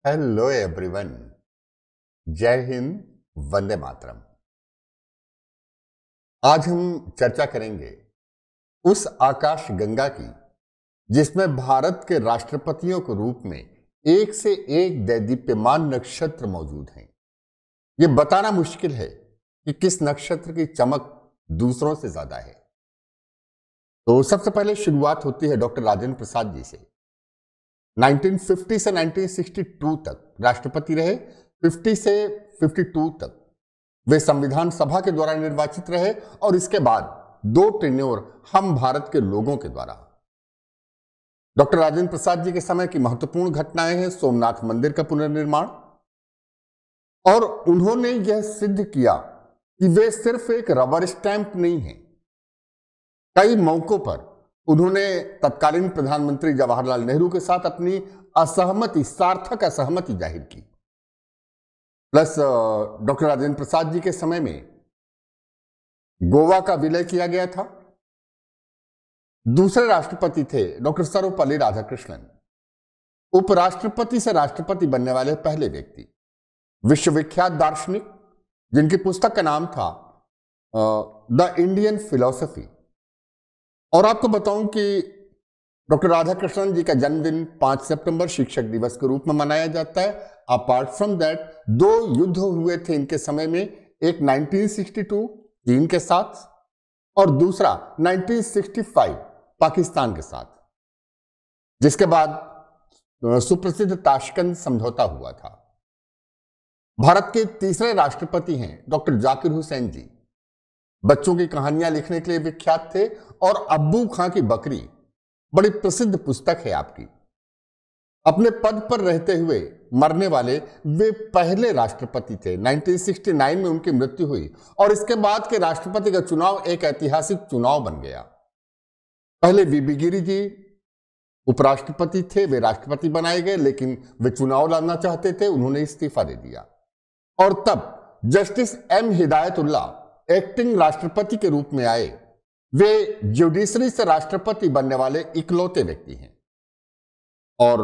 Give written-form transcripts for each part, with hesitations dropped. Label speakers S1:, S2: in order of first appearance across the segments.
S1: Hello everyone. जय हिंद। वंदे मातरम। आज हम चर्चा करेंगे उस आकाश गंगा की जिसमें भारत के राष्ट्रपतियों के रूप में एक से एक दैदीप्यमान नक्षत्र मौजूद हैं। यह बताना मुश्किल है कि किस नक्षत्र की चमक दूसरों से ज्यादा है। तो सबसे पहले शुरुआत होती है डॉक्टर राजेंद्र प्रसाद जी से। 1950 से 1962 तक राष्ट्रपति रहे। 50 से 52 तक वे संविधान सभा के द्वारा निर्वाचित रहे और इसके बाद 2 टेन्योर हम भारत के लोगों के द्वारा। डॉक्टर राजेंद्र प्रसाद जी के समय की महत्वपूर्ण घटनाएं हैं सोमनाथ मंदिर का पुनर्निर्माण, और उन्होंने यह सिद्ध किया कि वे सिर्फ एक रबर स्टैंप नहीं है। कई मौकों पर उन्होंने तत्कालीन प्रधानमंत्री जवाहरलाल नेहरू के साथ अपनी असहमति, सार्थक असहमति जाहिर की। प्लस डॉक्टर राजेंद्र प्रसाद जी के समय में गोवा का विलय किया गया था। दूसरे राष्ट्रपति थे डॉक्टर सर्वपल्ली राधाकृष्णन, उपराष्ट्रपति से राष्ट्रपति बनने वाले पहले व्यक्ति, विश्वविख्यात दार्शनिक जिनकी पुस्तक का नाम था द इंडियन फिलॉसफी। और आपको बताऊं कि डॉक्टर राधाकृष्णन जी का जन्मदिन 5 सितंबर शिक्षक दिवस के रूप में मनाया जाता है। अपार्ट फ्रॉम दैट 2 युद्ध हुए थे इनके समय में, एक 1962 चीन के साथ और दूसरा 1965 पाकिस्तान के साथ, जिसके बाद सुप्रसिद्ध ताशकंद समझौता हुआ था। भारत के तीसरे राष्ट्रपति हैं डॉक्टर जाकिर हुसैन जी। बच्चों की कहानियां लिखने के लिए विख्यात थे और अब्बू खां की बकरी बड़ी प्रसिद्ध पुस्तक है आपकी। अपने पद पर रहते हुए मरने वाले वे पहले राष्ट्रपति थे। 1969 में उनकी मृत्यु हुई और इसके बाद के राष्ट्रपति का चुनाव एक ऐतिहासिक चुनाव बन गया। पहले वीबी गिरी जी उपराष्ट्रपति थे, वे राष्ट्रपति बनाए गए, लेकिन वे चुनाव लड़ना चाहते थे, उन्होंने इस्तीफा दे दिया। और तब जस्टिस एम हिदायतुल्ला एक्टिंग राष्ट्रपति के रूप में आए। वे ज्यूडिशरी से राष्ट्रपति बनने वाले इकलौते व्यक्ति हैं। और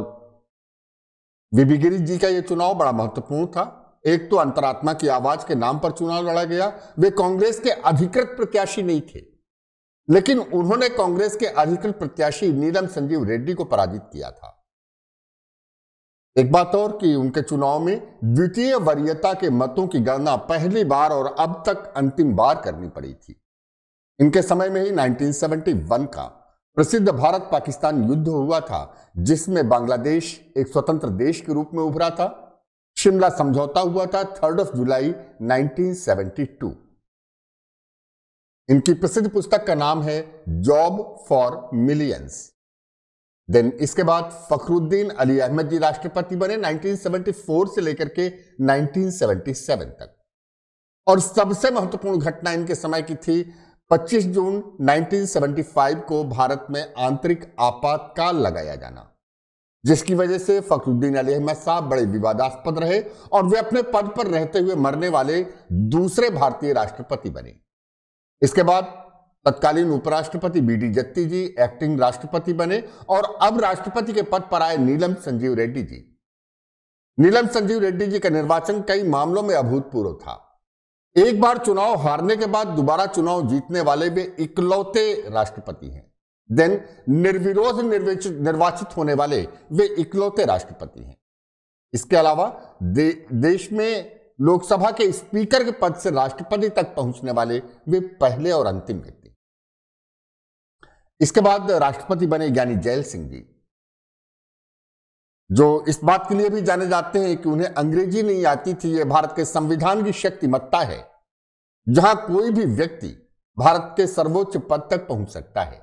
S1: वीबी गिरी जी का यह चुनाव बड़ा महत्वपूर्ण था। एक तो अंतरात्मा की आवाज के नाम पर चुनाव लड़ा गया। वे कांग्रेस के अधिकृत प्रत्याशी नहीं थे, लेकिन उन्होंने कांग्रेस के अधिकृत प्रत्याशी नीलम संजीव रेड्डी को पराजित किया था। एक बात और कि उनके चुनाव में द्वितीय वरीयता के मतों की गणना पहली बार और अब तक अंतिम बार करनी पड़ी थी। इनके समय में ही 1971 का प्रसिद्ध भारत पाकिस्तान युद्ध हुआ था, जिसमें बांग्लादेश एक स्वतंत्र देश के रूप में उभरा था। शिमला समझौता हुआ था 3 जुलाई 1972। इनकी प्रसिद्ध पुस्तक का नाम है जॉब फॉर मिलियंस। देन इसके बाद फखरुद्दीन अली अहमद जी राष्ट्रपति बने 1974 से लेकर के 1977 तक। और सबसे महत्वपूर्ण घटना इनके समय की थी 25 जून 1975 को भारत में आंतरिक आपातकाल लगाया जाना, जिसकी वजह से फखरुद्दीन अली अहमद साहब बड़े विवादास्पद रहे और वे अपने पद पर रहते हुए मरने वाले दूसरे भारतीय राष्ट्रपति बने। इसके बाद तत्कालीन उपराष्ट्रपति बीडी जत्ती जी एक्टिंग राष्ट्रपति बने और अब राष्ट्रपति के पद पर आए नीलम संजीव रेड्डी जी। नीलम संजीव रेड्डी जी का निर्वाचन कई मामलों में अभूतपूर्व था। एक बार चुनाव हारने के बाद दोबारा चुनाव जीतने वाले वे इकलौते राष्ट्रपति हैं। देन निर्विरोध निर्वाचित होने वाले वे इकलौते राष्ट्रपति हैं। इसके अलावा देश में लोकसभा के स्पीकर के पद से राष्ट्रपति तक पहुंचने वाले वे पहले और अंतिम व्यक्ति। इसके बाद राष्ट्रपति बने ज्ञानी जैल सिंह जी, जो इस बात के लिए भी जाने जाते हैं कि उन्हें अंग्रेजी नहीं आती थी। यह भारत के संविधान की शक्तिमत्ता है, जहां कोई भी व्यक्ति भारत के सर्वोच्च पद तक पहुंच सकता है।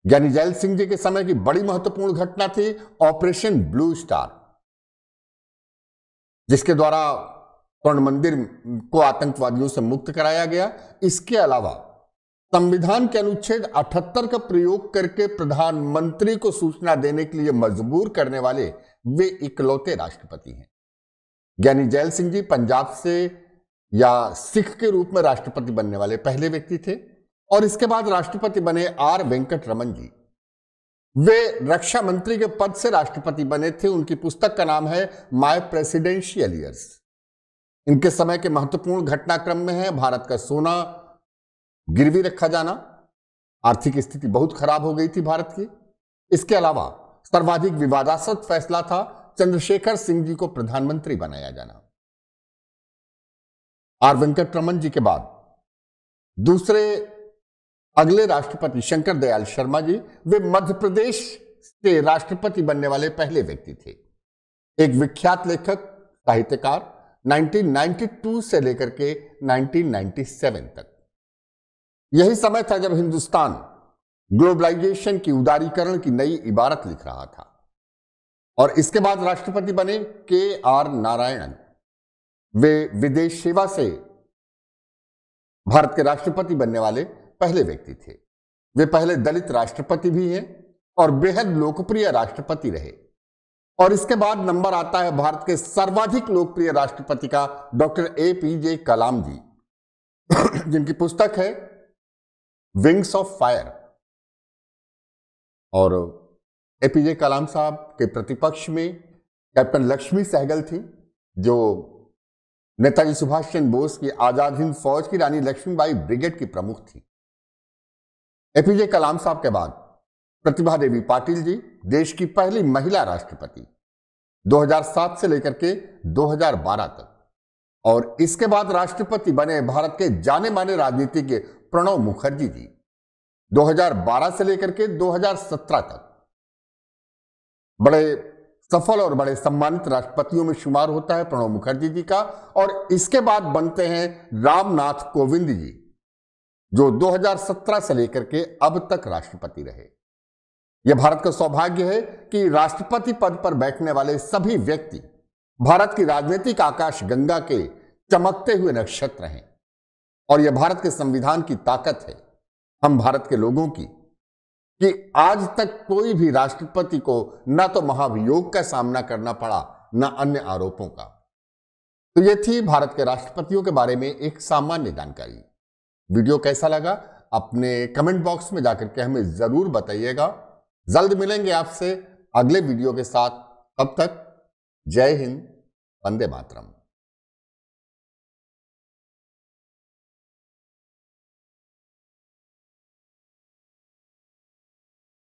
S1: ज्ञानी जैल सिंह जी के समय की बड़ी महत्वपूर्ण घटना थी ऑपरेशन ब्लू स्टार, जिसके द्वारा स्वर्ण मंदिर को आतंकवादियों से मुक्त कराया गया। इसके अलावा संविधान के अनुच्छेद 78 का प्रयोग करके प्रधानमंत्री को सूचना देने के लिए मजबूर करने वाले वे इकलौते राष्ट्रपति हैं। ज्ञानी जैल सिंह जी पंजाब से या सिख के रूप में राष्ट्रपति बनने वाले पहले व्यक्ति थे। और इसके बाद राष्ट्रपति बने आर वेंकट रमन जी। वे रक्षा मंत्री के पद से राष्ट्रपति बने थे। उनकी पुस्तक का नाम है माय प्रेसिडेंशियल ईयर्स। इनके समय के महत्वपूर्ण घटनाक्रम में है भारत का सोना गिरवी रखा जाना, आर्थिक स्थिति बहुत खराब हो गई थी भारत की। इसके अलावा सर्वाधिक विवादास्पद फैसला था चंद्रशेखर सिंह जी को प्रधानमंत्री बनाया जाना। आर वेंकटरमन जी के बाद दूसरे अगले राष्ट्रपति शंकर दयाल शर्मा जी, वे मध्य प्रदेश से राष्ट्रपति बनने वाले पहले व्यक्ति थे। एक विख्यात लेखक, साहित्यकार, 1992 से लेकर के 1997 तक। यही समय था जब हिंदुस्तान ग्लोबलाइजेशन की, उदारीकरण की नई इबारत लिख रहा था। और इसके बाद राष्ट्रपति बने KR नारायणन। वे विदेश सेवा से भारत के राष्ट्रपति बनने वाले पहले व्यक्ति थे। वे पहले दलित राष्ट्रपति भी हैं और बेहद लोकप्रिय राष्ट्रपति रहे। और इसके बाद नंबर आता है भारत के सर्वाधिक लोकप्रिय राष्ट्रपति का, डॉक्टर APJ कलाम जी, जिनकी पुस्तक है विंग्स ऑफ फायर। और APJ कलाम साहब के प्रतिपक्ष में कैप्टन लक्ष्मी सहगल थी, जो नेताजी सुभाष चंद्र बोस की आजाद हिंद फौज की रानी लक्ष्मीबाई ब्रिगेड की प्रमुख थी। APJ कलाम साहब के बाद प्रतिभा देवी पाटिल जी, देश की पहली महिला राष्ट्रपति, 2007 से लेकर के 2012 तक। और इसके बाद राष्ट्रपति बने भारत के जाने माने राजनीतिज्ञ प्रणब मुखर्जी जी, 2012 से लेकर के 2017 तक। बड़े सफल और बड़े सम्मानित राष्ट्रपतियों में शुमार होता है प्रणब मुखर्जी जी का। और इसके बाद बनते हैं रामनाथ कोविंद जी, जो 2017 से लेकर के अब तक राष्ट्रपति रहे। यह भारत का सौभाग्य है कि राष्ट्रपति पद पर बैठने वाले सभी व्यक्ति भारत की राजनीतिक आकाश गंगा के चमकते हुए नक्षत्र हैं। और यह भारत के संविधान की ताकत है, हम भारत के लोगों की, कि आज तक कोई भी राष्ट्रपति को न तो महाभियोग का सामना करना पड़ा, न अन्य आरोपों का। तो यह थी भारत के राष्ट्रपतियों के बारे में एक सामान्य जानकारी। वीडियो कैसा लगा अपने कमेंट बॉक्स में जाकर के हमें जरूर बताइएगा। जल्द मिलेंगे आपसे अगले वीडियो के साथ। तब तक जय हिंद, वंदे मातरम।